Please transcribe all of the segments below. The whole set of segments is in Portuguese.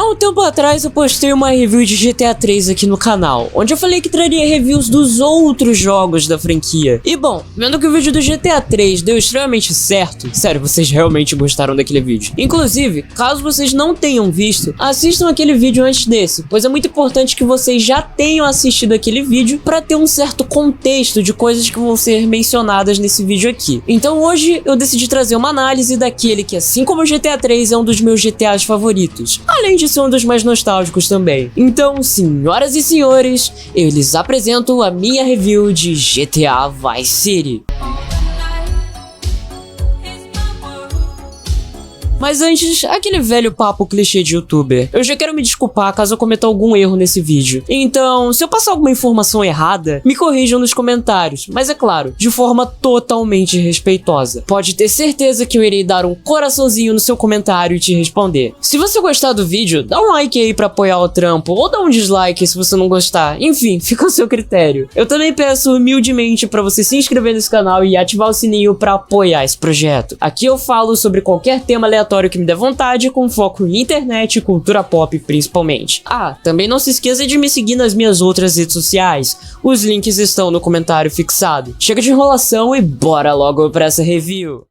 Há um tempo atrás eu postei uma review de GTA 3 aqui no canal, onde eu falei que traria reviews dos outros jogos da franquia. E bom, vendo que o vídeo do GTA 3 deu extremamente certo, sério, vocês realmente gostaram daquele vídeo. Inclusive, caso vocês não tenham visto, assistam aquele vídeo antes desse, pois é muito importante que vocês já tenham assistido aquele vídeo para ter um certo contexto de coisas que vão ser mencionadas nesse vídeo aqui. Então hoje eu decidi trazer uma análise daquele que, assim como o GTA 3, é um dos meus GTAs favoritos, além de ser um dos mais nostálgicos também. Então, senhoras e senhores, eu lhes apresento a minha review de GTA Vice City. Mas antes, aquele velho papo clichê de youtuber. Eu já quero me desculpar caso eu cometa algum erro nesse vídeo. Então, se eu passar alguma informação errada, me corrijam nos comentários. Mas é claro, de forma totalmente respeitosa. Pode ter certeza que eu irei dar um coraçãozinho no seu comentário e te responder. Se você gostar do vídeo, dá um like aí pra apoiar o trampo, ou dá um dislike se você não gostar. Enfim, fica ao seu critério. Eu também peço humildemente pra você se inscrever nesse canal e ativar o sininho pra apoiar esse projeto. Aqui eu falo sobre qualquer tema aleatório que me der vontade, com foco em internet e cultura pop principalmente. Ah, também não se esqueça de me seguir nas minhas outras redes sociais. Os links estão no comentário fixado. Chega de enrolação e bora logo pra essa review.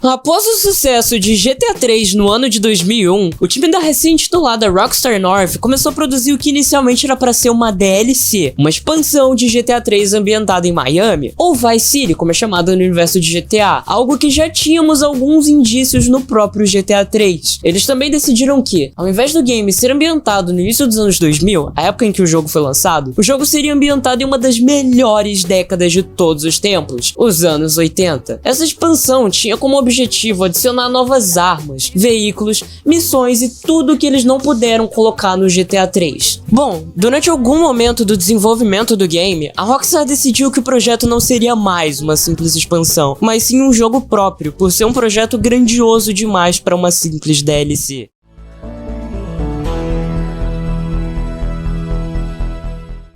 Após o sucesso de GTA 3 no ano de 2001, o time da recém-intitulada Rockstar North começou a produzir o que inicialmente era para ser uma DLC, uma expansão de GTA 3 ambientada em Miami, ou Vice City, como é chamada no universo de GTA, algo que já tínhamos alguns indícios no próprio GTA 3. Eles também decidiram que, ao invés do game ser ambientado no início dos anos 2000, a época em que o jogo foi lançado, o jogo seria ambientado em uma das melhores décadas de todos os tempos, os anos 80. Essa expansão tinha como objetivo adicionar novas armas, veículos, missões e tudo que eles não puderam colocar no GTA 3. Bom, durante algum momento do desenvolvimento do game, a Rockstar decidiu que o projeto não seria mais uma simples expansão, mas sim um jogo próprio, por ser um projeto grandioso demais para uma simples DLC.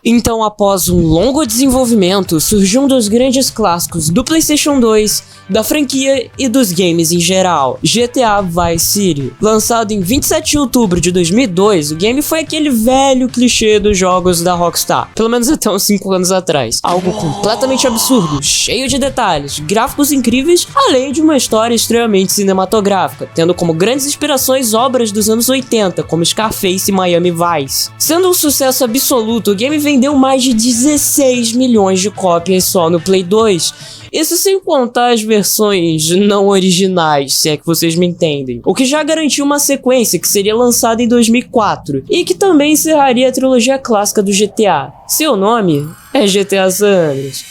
Então, após um longo desenvolvimento, surgiu um dos grandes clássicos do PlayStation 2, da franquia e dos games em geral, GTA Vice City. Lançado em 27 de outubro de 2002, o game foi aquele velho clichê dos jogos da Rockstar, pelo menos até uns 5 anos atrás. Algo completamente absurdo, cheio de detalhes, gráficos incríveis, além de uma história extremamente cinematográfica, tendo como grandes inspirações obras dos anos 80, como Scarface e Miami Vice. Sendo um sucesso absoluto, o game vendeu mais de 16 milhões de cópias só no Play 2. Isso sem contar as versões não originais, se é que vocês me entendem. O que já garantiu uma sequência que seria lançada em 2004 e que também encerraria a trilogia clássica do GTA. Seu nome é GTA San Andreas.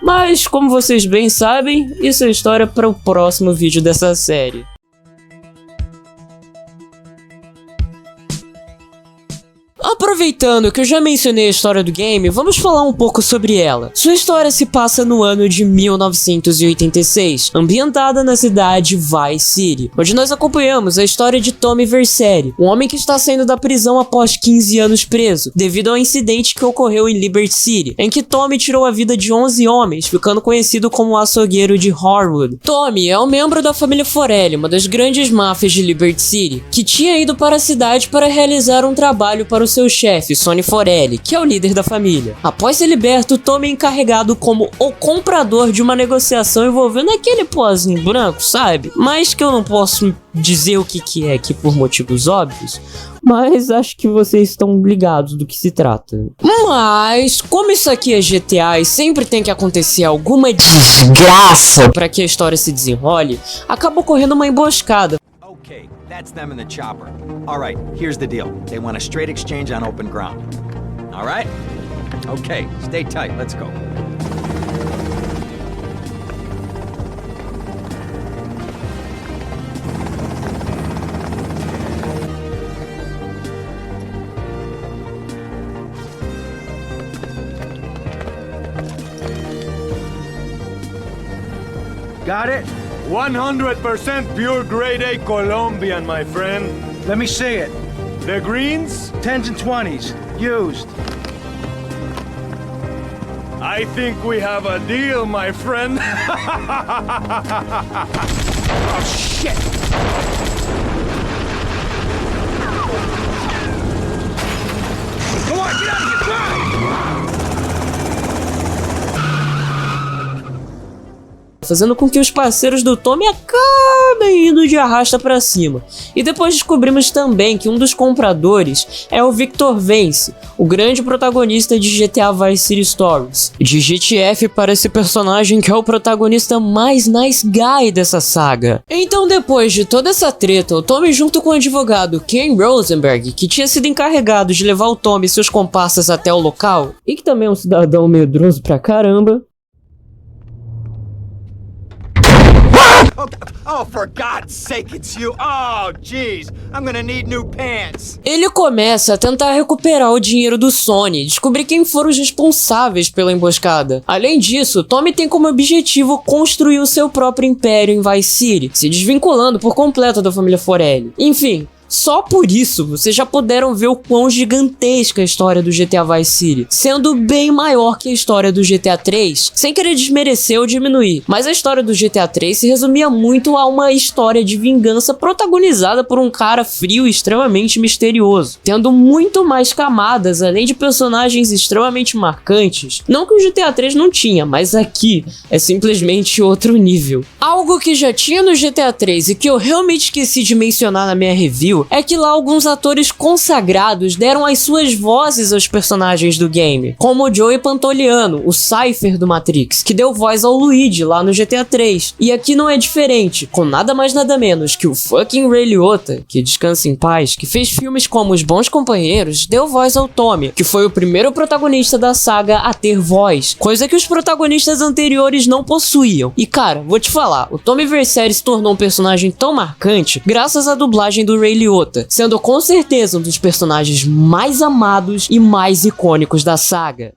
Mas, como vocês bem sabem, isso é história para o próximo vídeo dessa série. Aproveitando que eu já mencionei a história do game, vamos falar um pouco sobre ela. Sua história se passa no ano de 1986, ambientada na cidade Vice City, onde nós acompanhamos a história de Tommy Vercetti, um homem que está saindo da prisão após 15 anos preso, devido ao incidente que ocorreu em Liberty City, em que Tommy tirou a vida de 11 homens, ficando conhecido como o açougueiro de Harwood. Tommy é um membro da família Forelli, uma das grandes máfias de Liberty City, que tinha ido para a cidade para realizar um trabalho para o seu chefe chefe, Sonny Forelli, que é o líder da família. Após ser liberto, Tommy é encarregado como o comprador de uma negociação envolvendo aquele pozinho branco, sabe? Mas que eu não posso dizer o que é aqui por motivos óbvios. Mas acho que vocês estão ligados do que se trata. Mas, como isso aqui é GTA e sempre tem que acontecer alguma desgraça para que a história se desenrole, acaba ocorrendo uma emboscada. Okay, that's them in the chopper. All right, here's the deal. They want a straight exchange on open ground. All right? Okay, stay tight. Let's go. Got it? 100% pure grade A Colombian, my friend. Let me see it. The greens? 10s and 20s. Used. I think we have a deal, my friend. Oh, shit! Come on, get out of here! Drive! Fazendo com que os parceiros do Tommy acabem indo de arrasta pra cima. E depois descobrimos também que um dos compradores é o Victor Vance, o grande protagonista de GTA Vice City Stories. Digite F para esse personagem que é o protagonista mais nice guy dessa saga. Então, depois de toda essa treta, o Tommy, junto com o advogado Ken Rosenberg, que tinha sido encarregado de levar o Tommy e seus comparsas até o local, e que também é um cidadão medroso pra caramba, Oh, for God's sake, it's you. Oh, jeez. I'm gonna need new pants. ele começa a tentar recuperar o dinheiro do Sonny e descobrir quem foram os responsáveis pela emboscada. Além disso, Tommy tem como objetivo construir o seu próprio império em Vice City, se desvinculando por completo da família Forelli. Enfim, só por isso, vocês já puderam ver o quão gigantesca é a história do GTA Vice City, sendo bem maior que a história do GTA 3, sem querer desmerecer ou diminuir, mas a história do GTA 3 se resumia muito a uma história de vingança protagonizada por um cara frio e extremamente misterioso, tendo muito mais camadas, além de personagens extremamente marcantes. Não que o GTA 3 não tinha, mas aqui é simplesmente outro nível. Algo que já tinha no GTA 3 e que eu realmente esqueci de mencionar na minha review é que lá alguns atores consagrados deram as suas vozes aos personagens do game, como o Joey Pantoliano, o Cypher do Matrix, que deu voz ao Luigi lá no GTA 3. E aqui não é diferente, com nada mais nada menos que o fucking Ray Liotta, que descansa em paz, que fez filmes como Os Bons Companheiros, deu voz ao Tommy, que foi o primeiro protagonista da saga a ter voz, coisa que os protagonistas anteriores não possuíam. E cara, vou te falar, o Tommy Vercetti se tornou um personagem tão marcante graças à dublagem do Ray Liotta, sendo com certeza um dos personagens mais amados e mais icônicos da saga.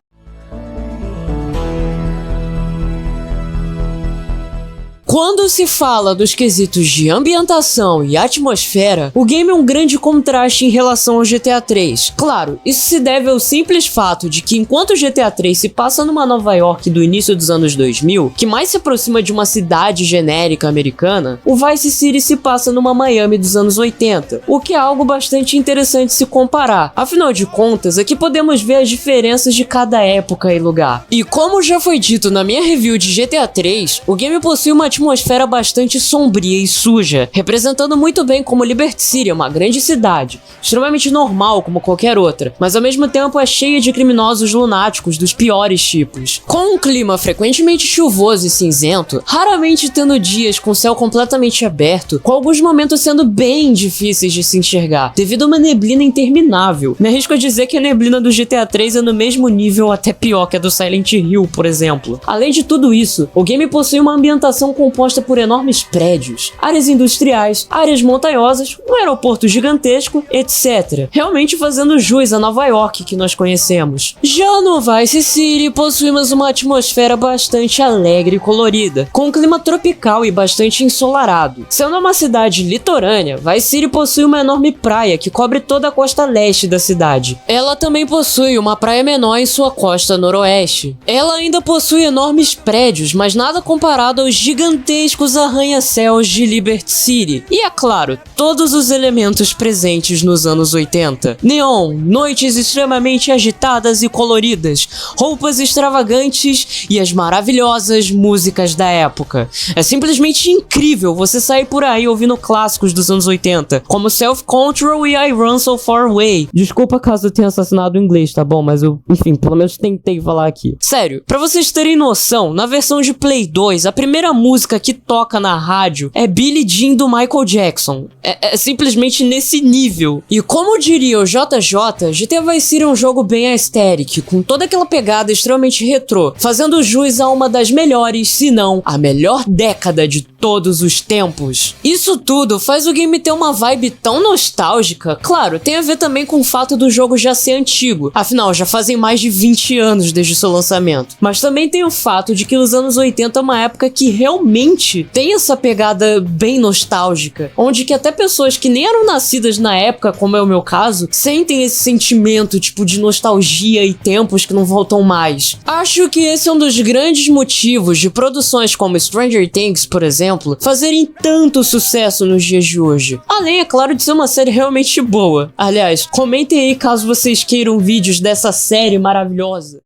Quando se fala dos quesitos de ambientação e atmosfera, o game é um grande contraste em relação ao GTA 3. Claro, isso se deve ao simples fato de que enquanto o GTA 3 se passa numa Nova York do início dos anos 2000, que mais se aproxima de uma cidade genérica americana, o Vice City se passa numa Miami dos anos 80, o que é algo bastante interessante se comparar. Afinal de contas, aqui podemos ver as diferenças de cada época e lugar. E como já foi dito na minha review de GTA 3, o game possui uma atmosfera bastante sombria e suja, representando muito bem como Liberty City é uma grande cidade, extremamente normal como qualquer outra, mas ao mesmo tempo é cheia de criminosos lunáticos dos piores tipos. Com um clima frequentemente chuvoso e cinzento, raramente tendo dias com céu completamente aberto, com alguns momentos sendo bem difíceis de se enxergar, devido a uma neblina interminável. Me arrisco a dizer que a neblina do GTA 3 é no mesmo nível, até pior que a do Silent Hill, por exemplo. Além de tudo isso, o game possui uma ambientação composta por enormes prédios, áreas industriais, áreas montanhosas, um aeroporto gigantesco, etc. Realmente fazendo jus a Nova York que nós conhecemos. Já no Vice City, possuímos uma atmosfera bastante alegre e colorida, com um clima tropical e bastante ensolarado. Sendo uma cidade litorânea, Vice City possui uma enorme praia que cobre toda a costa leste da cidade. Ela também possui uma praia menor em sua costa noroeste. Ela ainda possui enormes prédios, mas nada comparado aos gigantescos gigantescos arranha-céus de Liberty City. E é claro, todos os elementos presentes nos anos 80. Neon, noites extremamente agitadas e coloridas, roupas extravagantes e as maravilhosas músicas da época. É simplesmente incrível você sair por aí ouvindo clássicos dos anos 80, como Self Control e I Run So Far Away. Desculpa caso eu tenha assassinado o inglês, tá bom? Mas eu, enfim, pelo menos tentei falar aqui. Sério, pra vocês terem noção, na versão de Play 2, a primeira música que toca na rádio é Billie Jean do Michael Jackson. É simplesmente nesse nível. E como diria o JJ, GTA Vice City é um jogo bem aesthetic, com toda aquela pegada extremamente retrô, fazendo jus a uma das melhores, se não a melhor década de todos os tempos. Isso tudo faz o game ter uma vibe tão nostálgica. Claro, tem a ver também com o fato do jogo já ser antigo, afinal já fazem mais de 20 anos desde seu lançamento. Mas também tem o fato de que os anos 80 é uma época que realmente tem essa pegada bem nostálgica, onde que até pessoas que nem eram nascidas na época, como é o meu caso, sentem esse sentimento tipo de nostalgia e tempos que não voltam mais. Acho que esse é um dos grandes motivos de produções como Stranger Things, por exemplo, fazerem tanto sucesso nos dias de hoje. Além, é claro, de ser uma série realmente boa. Aliás, comentem aí caso vocês queiram vídeos dessa série maravilhosa.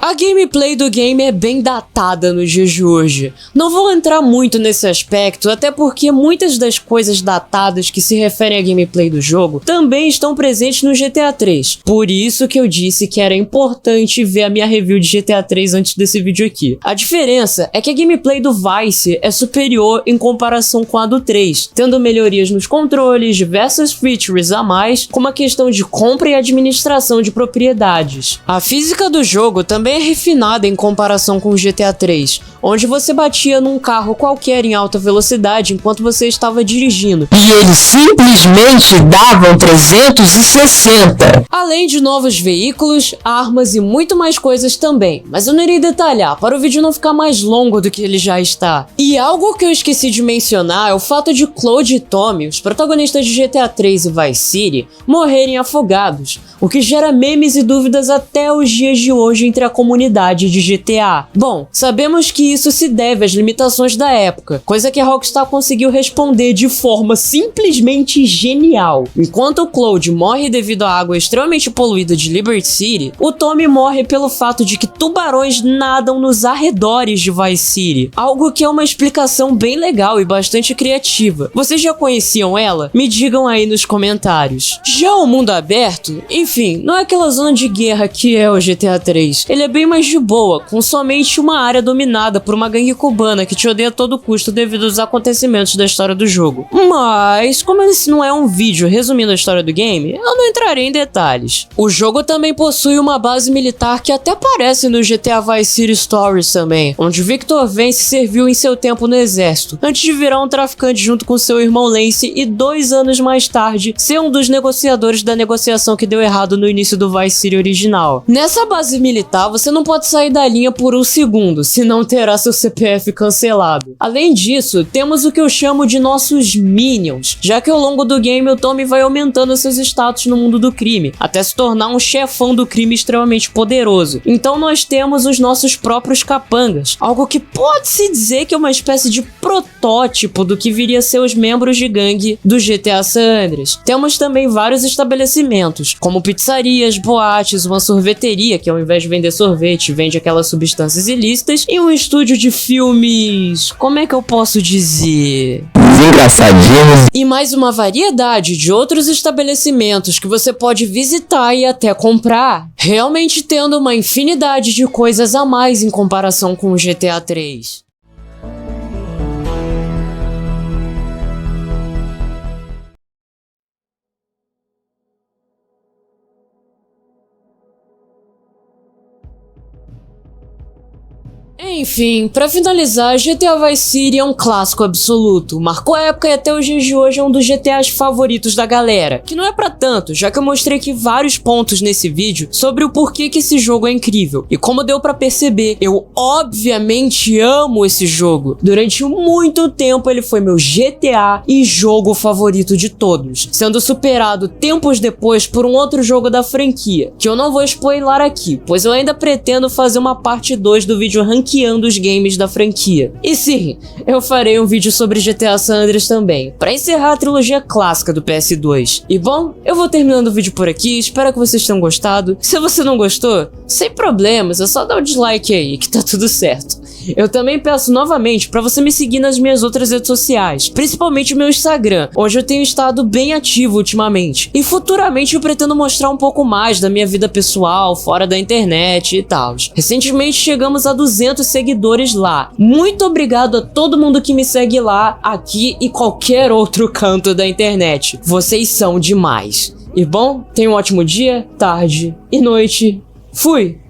A gameplay do game é bem datada nos dias de hoje. Não vou entrar muito nesse aspecto, até porque muitas das coisas datadas que se referem à gameplay do jogo também estão presentes no GTA 3. Por isso que eu disse que era importante ver a minha review de GTA 3 antes desse vídeo aqui. A diferença é que a gameplay do Vice é superior em comparação com a do 3, tendo melhorias nos controles, diversas features a mais, como a questão de compra e administração de propriedades. A física do jogo também é refinada em comparação com o GTA 3, onde você batia num carro qualquer em alta velocidade enquanto você estava dirigindo. E eles simplesmente davam 360. Além de novos veículos, armas e muito mais coisas também, mas eu não irei detalhar para o vídeo não ficar mais longo do que ele já está. E algo que eu esqueci de mencionar é o fato de Claude e Tommy, os protagonistas de GTA 3 e Vice City, morrerem afogados, o que gera memes e dúvidas até os dias de hoje entre a comunidade de GTA. Bom, sabemos que isso se deve às limitações da época, coisa que a Rockstar conseguiu responder de forma simplesmente genial. Enquanto o Claude morre devido à água extremamente poluída de Liberty City, o Tommy morre pelo fato de que tubarões nadam nos arredores de Vice City, algo que é uma explicação bem legal e bastante criativa. Vocês já conheciam ela? Me digam aí nos comentários. Já o mundo aberto, enfim, não é aquela zona de guerra que é o GTA 3. Ele é bem mais de boa, com somente uma área dominada por uma gangue cubana que te odeia a todo custo devido aos acontecimentos da história do jogo. Mas, como esse não é um vídeo resumindo a história do game, eu não entrarei em detalhes. O jogo também possui uma base militar que até aparece no GTA Vice City Stories também, onde Victor Vance serviu em seu tempo no exército, antes de virar um traficante junto com seu irmão Lance e 2 anos mais tarde ser um dos negociadores da negociação que deu errado no início do Vice City original. Nessa base militar, você não pode sair da linha por um segundo, senão terá seu CPF cancelado. Além disso, temos o que eu chamo de nossos minions, já que ao longo do game o Tommy vai aumentando seus status no mundo do crime, até se tornar um chefão do crime extremamente poderoso. Então nós temos os nossos próprios capangas, algo que pode-se dizer que é uma espécie de protótipo do que viria a ser os membros de gangue do GTA San Andreas. Temos também vários estabelecimentos, como pizzarias, boates, uma sorveteria que ao invés de vender sorvete, vende aquelas substâncias ilícitas, e um estúdio de filmes... como é que eu posso dizer? Engraçadinhos. E mais uma variedade de outros estabelecimentos que você pode visitar e até comprar, realmente tendo uma infinidade de coisas a mais em comparação com o GTA 3. Enfim, pra finalizar, GTA Vice City é um clássico absoluto, marcou a época e até os dias de hoje é um dos GTAs favoritos da galera, que não é pra tanto, já que eu mostrei aqui vários pontos nesse vídeo sobre o porquê que esse jogo é incrível, e como deu pra perceber, eu obviamente amo esse jogo. Durante muito tempo ele foi meu GTA e jogo favorito de todos, sendo superado tempos depois por um outro jogo da franquia, que eu não vou spoiler aqui, pois eu ainda pretendo fazer uma parte 2 do vídeo ranqueando os games da franquia. E sim, eu farei um vídeo sobre GTA San Andreas também, pra encerrar a trilogia clássica do PS2. E bom, eu vou terminando o vídeo por aqui, espero que vocês tenham gostado. Se você não gostou, sem problemas, é só dar o dislike aí, que tá tudo certo. Eu também peço novamente pra você me seguir nas minhas outras redes sociais, principalmente o meu Instagram, onde eu tenho estado bem ativo ultimamente. E futuramente eu pretendo mostrar um pouco mais da minha vida pessoal, fora da internet e tal. Recentemente chegamos a 200 seguidores lá. Muito obrigado a todo mundo que me segue lá, aqui e qualquer outro canto da internet. Vocês são demais. E bom, tenha um ótimo dia, tarde e noite. Fui!